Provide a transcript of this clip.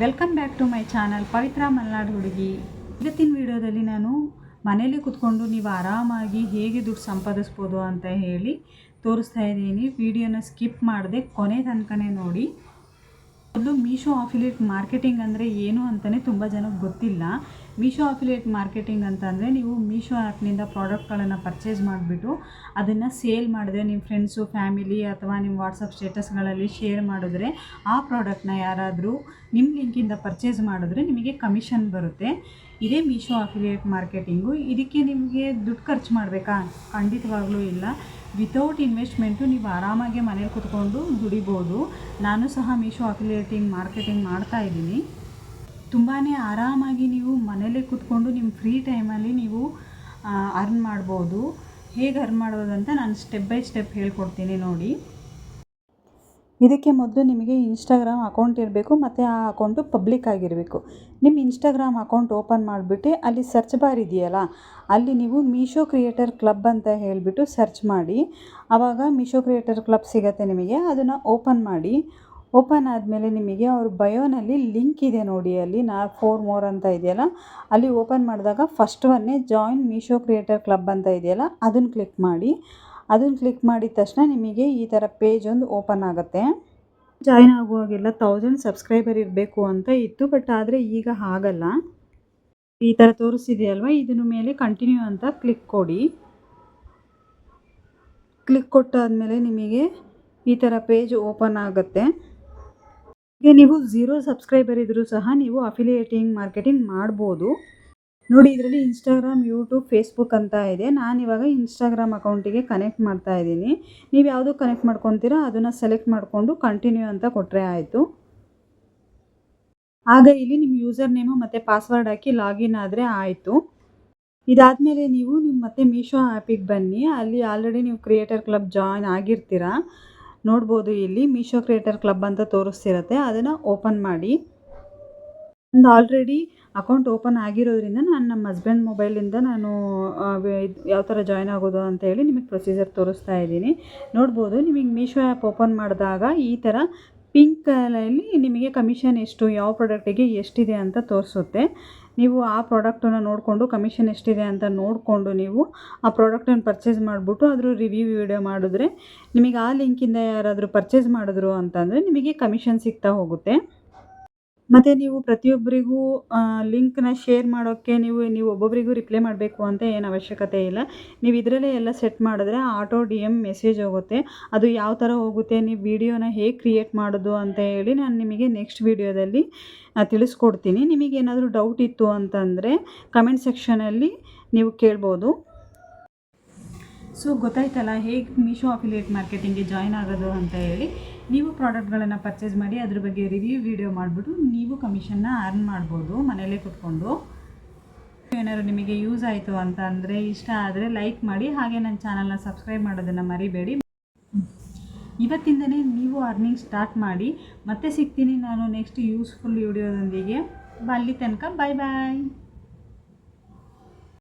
Welcome back to my channel Pavithra Malnad ಹುಡುಗಿ. ಇವತ್ತಿನ ವಿಡಿಯೋದಲ್ಲಿ ನಾನು ಮನೇಲಿ ಕೂತ್ಕೊಂಡು ನೀವು ಆರಾಮಾಗಿ ಹೇಗೆ ದುಡ್ಡು ಸಂಪಾದಿಸ್ಬೋದು ಅಂತ ಹೇಳಿ ತೋರಿಸ್ತಾ ಇದ್ದೀನಿ. ವಿಡಿಯೋನ ಸ್ಕಿಪ್ ಮಾಡದೆ ಕೊನೆ ತನಕನೇ ನೋಡಿ. ಮೊದಲು ಮೀಶೋ ಅಫಿಲಿಯೇಟ್ ಮಾರ್ಕೆಟಿಂಗ್ ಅಂದರೆ ಏನು ಅಂತಲೇ ತುಂಬ ಜನಕ್ಕೆ ಗೊತ್ತಿಲ್ಲ. ಮೀಶೋ ಅಫಿಲಿಯೇಟ್ ಮಾರ್ಕೆಟಿಂಗ್ ಅಂತಂದರೆ ನೀವು ಮೀಶೋ ಆ್ಯಪ್ನಿಂದ ಪ್ರಾಡಕ್ಟ್ಗಳನ್ನು ಪರ್ಚೇಸ್ ಮಾಡಿಬಿಟ್ಟು ಅದನ್ನು ಸೇಲ್ ಮಾಡಿದ್ರೆ ನಿಮ್ಮ ಫ್ರೆಂಡ್ಸು, ಫ್ಯಾಮಿಲಿ ಅಥವಾ ನಿಮ್ಮ ವಾಟ್ಸಪ್ ಸ್ಟೇಟಸ್ಗಳಲ್ಲಿ ಶೇರ್ ಮಾಡಿದ್ರೆ ಆ ಪ್ರಾಡಕ್ಟ್ನ ಯಾರಾದರೂ ನಿಮ್ಮ ಲಿಂಕಿಂದ ಪರ್ಚೇಸ್ ಮಾಡಿದ್ರೆ ನಿಮಗೆ ಕಮಿಷನ್ ಬರುತ್ತೆ. ಇದೇ ಮೀಶೋ ಅಫಿಲಿಯೇಟ್ ಮಾರ್ಕೆಟಿಂಗು. ಇದಕ್ಕೆ ನಿಮಗೆ ದುಡ್ಡು ಖರ್ಚು ಮಾಡಬೇಕಾ? ಖಂಡಿತವಾಗ್ಲೂ ಇಲ್ಲ. ವಿತೌಟ್ ಇನ್ವೆಸ್ಟ್ಮೆಂಟು ನೀವು ಆರಾಮಾಗಿ ಮನೇಲಿ ಕೂತ್ಕೊಂಡು ದುಡಿಬೋದು. ನಾನು ಸಹ ಮೀಶೋ ಅಫಿಲಿಯೇಟಿಂಗ್ ಮಾರ್ಕೆಟಿಂಗ್ ಮಾಡ್ತಾಯಿದ್ದೀನಿ. ತುಂಬಾ ಆರಾಮಾಗಿ ನೀವು ಮನೇಲೇ ಕೂತ್ಕೊಂಡು ನಿಮ್ಮ ಫ್ರೀ ಟೈಮಲ್ಲಿ ನೀವು ಅರ್ನ್ ಮಾಡ್ಬೋದು. ಹೇಗೆ ಅರ್ನ್ ಮಾಡೋದು ಅಂತ ನಾನು ಸ್ಟೆಪ್ ಬೈ ಸ್ಟೆಪ್ ಹೇಳ್ಕೊಡ್ತೀನಿ ನೋಡಿ. ಇದಕ್ಕೆ ಮೊದಲು ನಿಮಗೆ ಇನ್ಸ್ಟಾಗ್ರಾಮ್ ಅಕೌಂಟ್ ಇರಬೇಕು ಮತ್ತು ಆ ಅಕೌಂಟು ಪಬ್ಲಿಕ್ ಆಗಿರಬೇಕು. ನಿಮ್ಮ ಇನ್ಸ್ಟಾಗ್ರಾಮ್ ಅಕೌಂಟ್ ಓಪನ್ ಮಾಡಿಬಿಟ್ಟು ಅಲ್ಲಿ ಸರ್ಚ್ ಬಾರ್ ಇದೆಯಲ್ಲ, ಅಲ್ಲಿ ನೀವು ಮೀಶೋ ಕ್ರಿಯೇಟರ್ ಕ್ಲಬ್ ಅಂತ ಹೇಳಿಬಿಟ್ಟು ಸರ್ಚ್ ಮಾಡಿ. ಆವಾಗ ಮೀಶೋ ಕ್ರಿಯೇಟರ್ ಕ್ಲಬ್ ಸಿಗುತ್ತೆ ನಿಮಗೆ. ಅದನ್ನು ಓಪನ್ ಮಾಡಿ. ಓಪನ್ ಆದಮೇಲೆ ನಿಮಗೆ ಅವ್ರ ಬಯೋನಲ್ಲಿ ಲಿಂಕ್ ಇದೆ ನೋಡಿ, ಅಲ್ಲಿ 4 more ಅಂತ ಇದೆಯಲ್ಲ, ಅಲ್ಲಿ ಓಪನ್ ಮಾಡಿದಾಗ ಫಸ್ಟ್ ಒನ್ನೇ ಜಾಯಿನ್ ಮೀಶೋ ಕ್ರಿಯೇಟರ್ ಕ್ಲಬ್ ಅಂತ ಇದೆಯಲ್ಲ, ಅದನ್ನು ಕ್ಲಿಕ್ ಮಾಡಿ. ಅದನ್ನು ಕ್ಲಿಕ್ ಮಾಡಿದ ತಕ್ಷಣ ನಿಮಗೆ ಈ ಥರ ಪೇಜ್ ಒಂದು ಓಪನ್ ಆಗುತ್ತೆ. ಜಾಯಿನ್ ಆಗುವಾಗೆಲ್ಲ 1000 ಸಬ್ಸ್ಕ್ರೈಬರ್ ಇರಬೇಕು ಅಂತ ಇತ್ತು, ಬಟ್ ಆದರೆ ಈಗ ಆಗಲ್ಲ. ಈ ಥರ ತೋರಿಸಿದೆಯಲ್ವ, ಇದರ ಮೇಲೆ ಕಂಟಿನ್ಯೂ ಅಂತ ಕ್ಲಿಕ್ ಕೊಡಿ. ಕ್ಲಿಕ್ ಕೊಟ್ಟಾದಮೇಲೆ ನಿಮಗೆ ಈ ಥರ ಪೇಜ್ ಓಪನ್ ಆಗುತ್ತೆ. ಈಗ ನೀವು 0 ಸಬ್ಸ್ಕ್ರೈಬರ್ ಇದ್ದರೂ ಸಹ ನೀವು ಅಫಿಲಿಯೇಟಿಂಗ್ ಮಾರ್ಕೆಟಿಂಗ್ ಮಾಡ್ಬೋದು ನೋಡಿ. ಇದರಲ್ಲಿ ಇನ್ಸ್ಟಾಗ್ರಾಮ್, ಯೂಟ್ಯೂಬ್, ಫೇಸ್ಬುಕ್ ಅಂತ ಇದೆ. ನಾನಿವಾಗ ಇನ್ಸ್ಟಾಗ್ರಾಮ್ ಅಕೌಂಟಿಗೆ ಕನೆಕ್ಟ್ ಮಾಡ್ತಾ ಇದ್ದೀನಿ. ನೀವು ಯಾವುದು ಕನೆಕ್ಟ್ ಮಾಡ್ಕೊತೀರೋ ಅದನ್ನು ಸೆಲೆಕ್ಟ್ ಮಾಡಿಕೊಂಡು ಕಂಟಿನ್ಯೂ ಅಂತ ಕೊಟ್ಟರೆ ಆಯಿತು. ಆಗ ಇಲ್ಲಿ ನಿಮ್ಮ ಯೂಸರ್ ನೇಮು ಮತ್ತು ಪಾಸ್ವರ್ಡ್ ಹಾಕಿ ಲಾಗಿನ್ ಆದರೆ ಆಯಿತು. ಇದಾದಮೇಲೆ ನೀವು ಮತ್ತೆ ಮೀಶೋ ಆ್ಯಪಿಗೆ ಬನ್ನಿ. ಅಲ್ಲಿ ಆಲ್ರೆಡಿ ನೀವು ಕ್ರಿಯೇಟರ್ ಕ್ಲಬ್ ಜಾಯಿನ್ ಆಗಿರ್ತೀರ. ನೋಡ್ಬೋದು, ಇಲ್ಲಿ ಮೀಶೋ ಕ್ರಿಯೇಟರ್ ಕ್ಲಬ್ ಅಂತ ತೋರಿಸ್ತಿರುತ್ತೆ. ಅದನ್ನು ಓಪನ್ ಮಾಡಿ. ಒಂದು ಆಲ್ರೆಡಿ ಅಕೌಂಟ್ ಓಪನ್ ಆಗಿರೋದ್ರಿಂದ ನಾನು ನಮ್ಮ ಹಸ್ಬೆಂಡ್ ಮೊಬೈಲಿಂದ ನಾನು ಯಾವ ಥರ ಜಾಯ್ನ್ ಆಗೋದು ಅಂತ ಹೇಳಿ ನಿಮಗೆ ಪ್ರೊಸೀಜರ್ ತೋರಿಸ್ತಾ ಇದ್ದೀನಿ. ನೋಡ್ಬೋದು, ನಿಮಗೆ ಮೀಶೋ ಆ್ಯಪ್ ಓಪನ್ ಮಾಡಿದಾಗ ಈ ಥರ ಪಿಂಕ್ ಕಲರಲ್ಲಿ ನಿಮಗೆ ಕಮಿಷನ್ ಎಷ್ಟು, ಯಾವ ಪ್ರಾಡಕ್ಟಿಗೆ ಎಷ್ಟಿದೆ ಅಂತ ತೋರಿಸುತ್ತೆ. ನೀವು ಆ ಪ್ರಾಡಕ್ಟನ್ನು ನೋಡಿಕೊಂಡು ಕಮಿಷನ್ ಎಷ್ಟಿದೆ ಅಂತ ನೋಡಿಕೊಂಡು ನೀವು ಆ ಪ್ರಾಡಕ್ಟನ್ನು ಪರ್ಚೇಸ್ ಮಾಡಿಬಿಟ್ಟು ಅದ್ರ ರಿವ್ಯೂ ವಿಡಿಯೋ ಮಾಡಿದ್ರೆ ನಿಮಗೆ ಆ ಲಿಂಕಿಂದ ಯಾರಾದರೂ ಪರ್ಚೇಸ್ ಮಾಡಿದ್ರು ಅಂತಂದರೆ ನಿಮಗೆ ಕಮಿಷನ್ ಸಿಗ್ತಾ ಹೋಗುತ್ತೆ. ಮತ್ತು ನೀವು ಪ್ರತಿಯೊಬ್ಬರಿಗೂ ಲಿಂಕ್ನ ಶೇರ್ ಮಾಡೋಕ್ಕೆ ನೀವು ಒಬ್ಬೊಬ್ಬರಿಗೂ ರಿಪ್ಲೈ ಮಾಡಬೇಕು ಅಂತ ಏನು ಅವಶ್ಯಕತೆ ಇಲ್ಲ. ನೀವು ಇದರಲ್ಲೇ ಎಲ್ಲ ಸೆಟ್ ಮಾಡಿದ್ರೆ ಆಟೋ DM ಮೆಸೇಜ್ ಹೋಗುತ್ತೆ. ಅದು ಯಾವ ಥರ ಹೋಗುತ್ತೆ, ನೀವು ವಿಡಿಯೋನ ಹೇಗೆ ಕ್ರಿಯೇಟ್ ಮಾಡೋದು ಅಂತ ಹೇಳಿ ನಾನು ನಿಮಗೆ ನೆಕ್ಸ್ಟ್ ವಿಡಿಯೋದಲ್ಲಿ ತಿಳಿಸ್ಕೊಡ್ತೀನಿ. ನಿಮಗೇನಾದರೂ ಡೌಟ್ ಇತ್ತು ಅಂತಂದರೆ ಕಮೆಂಟ್ ಸೆಕ್ಷನಲ್ಲಿ ನೀವು ಕೇಳ್ಬೋದು. ಸೊ ಗೊತ್ತಾಯ್ತಲ್ಲ ಹೇಗೆ ಮೀಶೋ ಅಫಿಲಿಯೇಟ್ ಮಾರ್ಕೆಟಿಂಗ್ಗೆ ಜಾಯ್ನ್ ಆಗೋದು ಅಂತ ಹೇಳಿ. ನೀವು ಪ್ರಾಡಕ್ಟ್ಗಳನ್ನು ಪರ್ಚೇಸ್ ಮಾಡಿ ಅದ್ರ ಬಗ್ಗೆ ರಿವ್ಯೂ ವಿಡಿಯೋ ಮಾಡಿಬಿಟ್ಟು ನೀವು ಕಮಿಷನ್ನ ಅರ್ನ್ ಮಾಡ್ಬೋದು ಮನೆಯಲ್ಲೇ ಕೂತ್ಕೊಂಡು. ಏನಾದ್ರು ನಿಮಗೆ ಯೂಸ್ ಆಯಿತು ಅಂತ ಅಂದರೆ, ಇಷ್ಟ ಆದರೆ ಲೈಕ್ ಮಾಡಿ, ಹಾಗೆ ನನ್ನ ಚಾನಲ್ನ ಸಬ್ಸ್ಕ್ರೈಬ್ ಮಾಡೋದನ್ನು ಮರಿಬೇಡಿ. ಇವತ್ತಿಂದನೇ ನೀವು ಅರ್ನಿಂಗ್ ಸ್ಟಾರ್ಟ್ ಮಾಡಿ. ಮತ್ತೆ ಸಿಗ್ತೀನಿ ನಾನು ನೆಕ್ಸ್ಟ್ ಯೂಸ್ಫುಲ್ ವಿಡಿಯೋದೊಂದಿಗೆ. ಅಲ್ಲಿ ತನಕ ಬಾಯ್ ಬಾಯ್.